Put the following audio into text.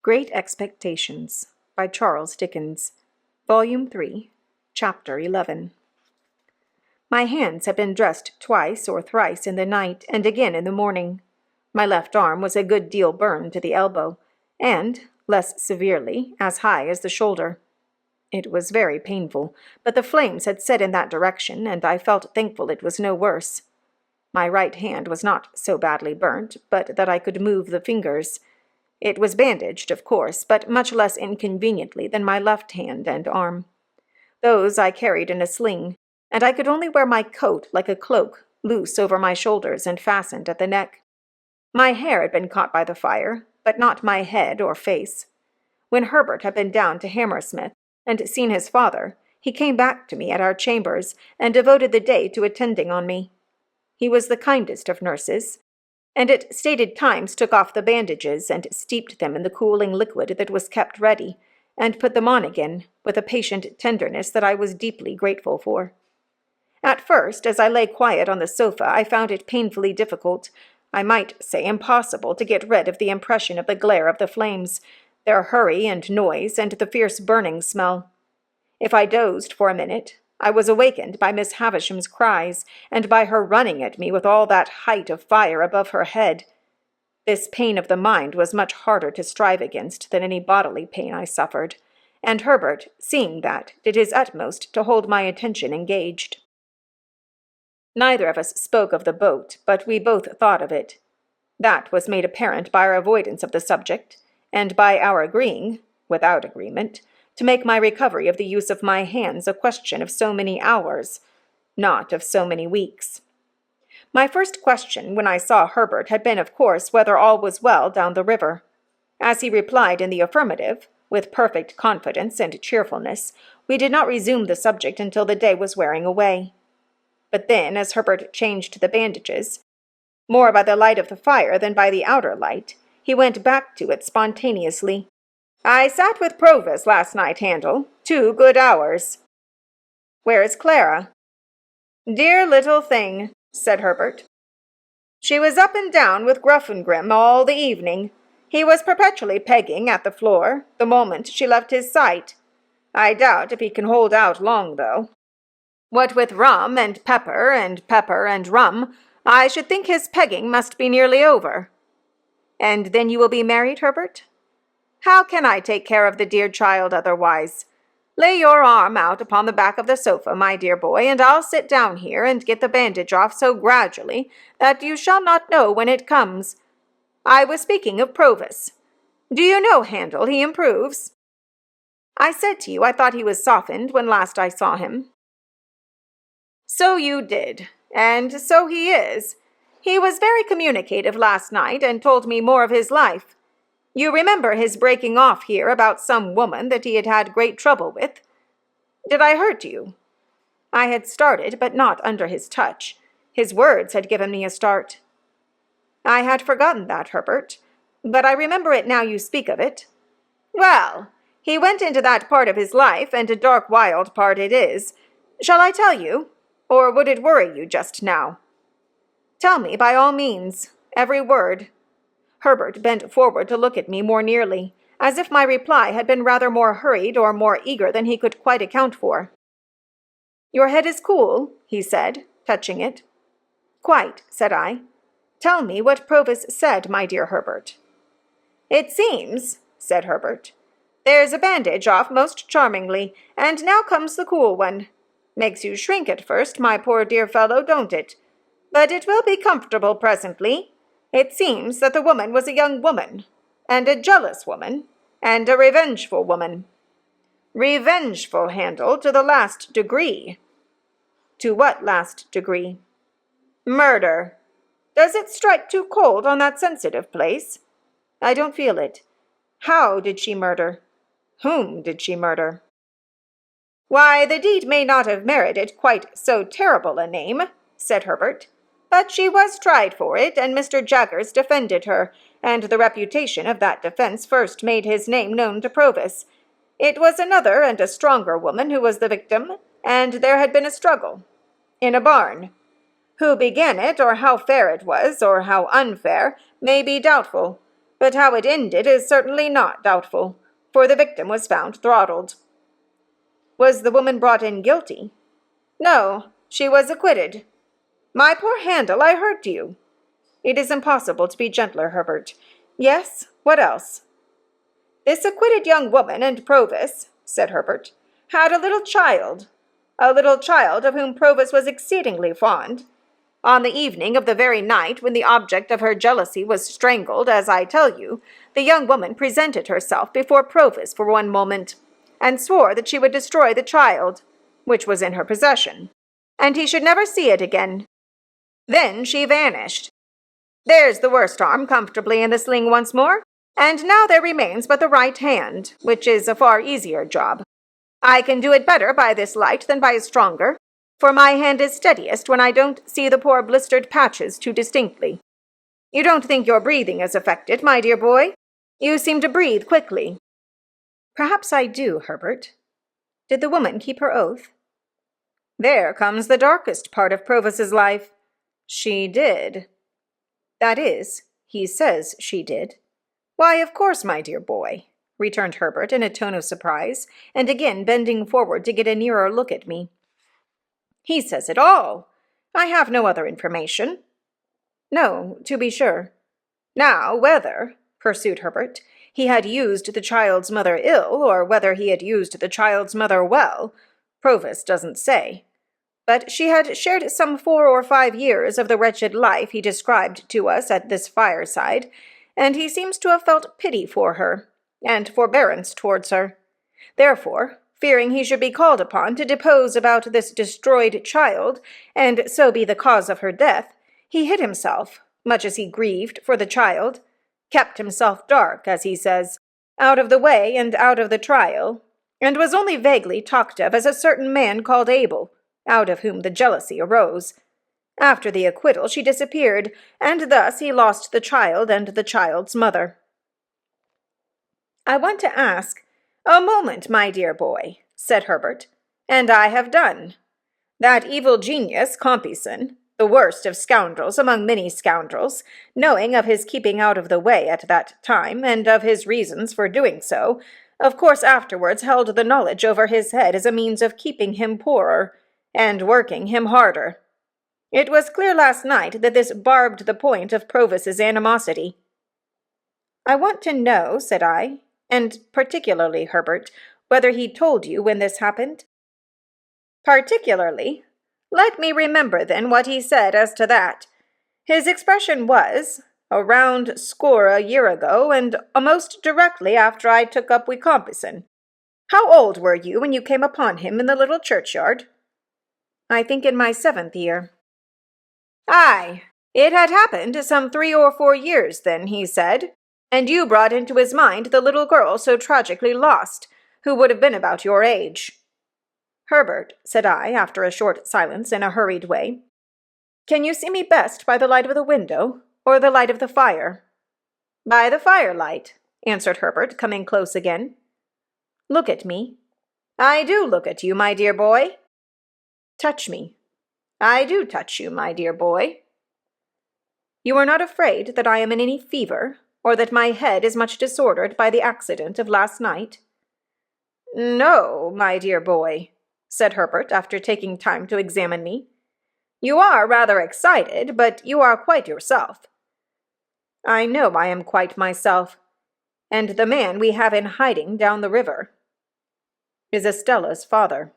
Great Expectations by Charles Dickens, Volume 3, Chapter 11. My hands had been dressed twice or thrice in the night, and again in the morning. My left arm was a good deal burned to the elbow, and, less severely, as high as the shoulder. It was very painful, but the flames had set in that direction, and I felt thankful it was no worse. My right hand was not so badly burnt, but that I could move the fingers. It was bandaged, of course, but much less inconveniently than my left hand and arm. Those I carried in a sling, and I could only wear my coat like a cloak, loose over my shoulders and fastened at the neck. My hair had been caught by the fire, but not my head or face. When Herbert had been down to Hammersmith and seen his father, he came back to me at our chambers and devoted the day to attending on me. He was the kindest of nurses, and at stated times took off the bandages and steeped them in the cooling liquid that was kept ready, and put them on again with a patient tenderness that I was deeply grateful for. At first, as I lay quiet on the sofa, I found it painfully difficult, I might say impossible, to get rid of the impression of the glare of the flames, their hurry and noise, and the fierce burning smell. If I dozed for a minute, I was awakened by Miss Havisham's cries, and by her running at me with all that height of fire above her head. This pain of the mind was much harder to strive against than any bodily pain I suffered, and Herbert, seeing that, did his utmost to hold my attention engaged. Neither of us spoke of the boat, but we both thought of it. That was made apparent by our avoidance of the subject, and by our agreeing, without agreement, to make my recovery of the use of my hands a question of so many hours, not of so many weeks. My first question when I saw Herbert had been, of course, whether all was well down the river. As he replied in the affirmative, with perfect confidence and cheerfulness, we did not resume the subject until the day was wearing away. But then, as Herbert changed the bandages, more by the light of the fire than by the outer light, he went back to it spontaneously. "I sat with Provis last night, Handel, 2 good hours." "Where is Clara?" "Dear little thing," said Herbert. "She was up and down with Gruffengrim all the evening. He was perpetually pegging at the floor, the moment she left his sight. I doubt if he can hold out long, though. What with rum and pepper and rum, I should think his pegging must be nearly over." "And then you will be married, Herbert?" "How can I take care of the dear child otherwise? Lay your arm out upon the back of the sofa, my dear boy, and I'll sit down here and get the bandage off so gradually that you shall not know when it comes. I was speaking of Provis. Do you know, Handel, he improves?" "I said to you I thought he was softened when last I saw him." "So you did, and so he is. He was very communicative last night and told me more of his life. You remember his breaking off here about some woman that he had had great trouble with. Did I hurt you?" I had started, but not under his touch. His words had given me a start. "I had forgotten that, Herbert, but I remember it now you speak of it." "Well, he went into that part of his life, and a dark, wild part it is. Shall I tell you, or would it worry you just now?" "Tell me, by all means, every word." Herbert bent forward to look at me more nearly, as if my reply had been rather more hurried or more eager than he could quite account for. "Your head is cool," he said, touching it. "Quite," said I. "Tell me what Provis said, my dear Herbert." "It seems," said Herbert, "there's a bandage off most charmingly, and now comes the cool one. Makes you shrink at first, my poor dear fellow, don't it? But it will be comfortable presently. It seems that the woman was a young woman, and a jealous woman, and a revengeful woman. Revengeful, Handel, to the last degree." "To what last degree?" "Murder. Does it strike too cold on that sensitive place?" "I don't feel it. How did she murder? Whom did she murder?" "Why, the deed may not have merited quite so terrible a name," said Herbert. "But she was tried for it, and Mr. Jaggers defended her, and the reputation of that defense first made his name known to Provis. It was another and a stronger woman who was the victim, and there had been a struggle. In a barn. Who began it, or how fair it was, or how unfair, may be doubtful. but how it ended is certainly not doubtful, for the victim was found throttled." "Was the woman brought in guilty?" "No, she was acquitted." "My poor Handel, I hurt you." "It is impossible to be gentler, Herbert." "Yes, what else?" "This acquitted young woman and Provis," said Herbert, "had a little child of whom Provis was exceedingly fond. On the evening of the very night when the object of her jealousy was strangled, as I tell you, the young woman presented herself before Provis for one moment, and swore that she would destroy the child, which was in her possession, and he should never see it again. Then she vanished. There's the worst arm comfortably in the sling once more, and now there remains but the right hand, which is a far easier job. I can do it better by this light than by a stronger, for my hand is steadiest when I don't see the poor blistered patches too distinctly. You don't think your breathing is affected, my dear boy? You seem to breathe quickly." "Perhaps I do, Herbert. Did the woman keep her oath?" "There comes the darkest part of Provis's life. She did." "That is, he says she did." "Why, of course, my dear boy," returned Herbert in a tone of surprise, and again bending forward to get a nearer look at me. "He says it all. I have no other information." "No, to be sure." "Now, whether," pursued Herbert, "he had used the child's mother ill, or whether he had used the child's mother well, Provis doesn't say. But she had shared some 4 or 5 years of the wretched life he described to us at this fireside, and he seems to have felt pity for her, and forbearance towards her. Therefore, fearing he should be called upon to depose about this destroyed child, and so be the cause of her death, he hid himself, much as he grieved for the child, kept himself dark, as he says, out of the way and out of the trial, and was only vaguely talked of as a certain man called Abel, out of whom the jealousy arose. After the acquittal she disappeared, and thus he lost the child and the child's mother." "I want to ask—" "A moment, my dear boy," said Herbert, "and I have done. That evil genius, Compeyson, the worst of scoundrels among many scoundrels, knowing of his keeping out of the way at that time, and of his reasons for doing so, of course afterwards held the knowledge over his head as a means of keeping him poorer, and working him harder. It was clear last night that this barbed the point of Provis's animosity." "I want to know," said I, "and particularly, Herbert, whether he told you when this happened?" "Particularly? Let me remember, then, what he said as to that. His expression was, a round score a year ago, and almost directly after I took up wi' Compeyson. How old were you when you came upon him in the little churchyard?" "I think in my 7th year." "Aye, it had happened some 3 or 4 years then, he said, and you brought into his mind the little girl so tragically lost, who would have been about your age." "Herbert," said I, after a short silence, in a hurried way, "can you see me best by the light of the window, or the light of the fire?" "By the firelight," answered Herbert, coming close again. "Look at me." "I do look at you, my dear boy." "Touch me." "I do touch you, my dear boy." "You are not afraid that I am in any fever, or that my head is much disordered by the accident of last night?" "No, my dear boy," said Herbert, after taking time to examine me. "You are rather excited, but you are quite yourself." "I know I am quite myself. And the man we have in hiding down the river is Estella's father."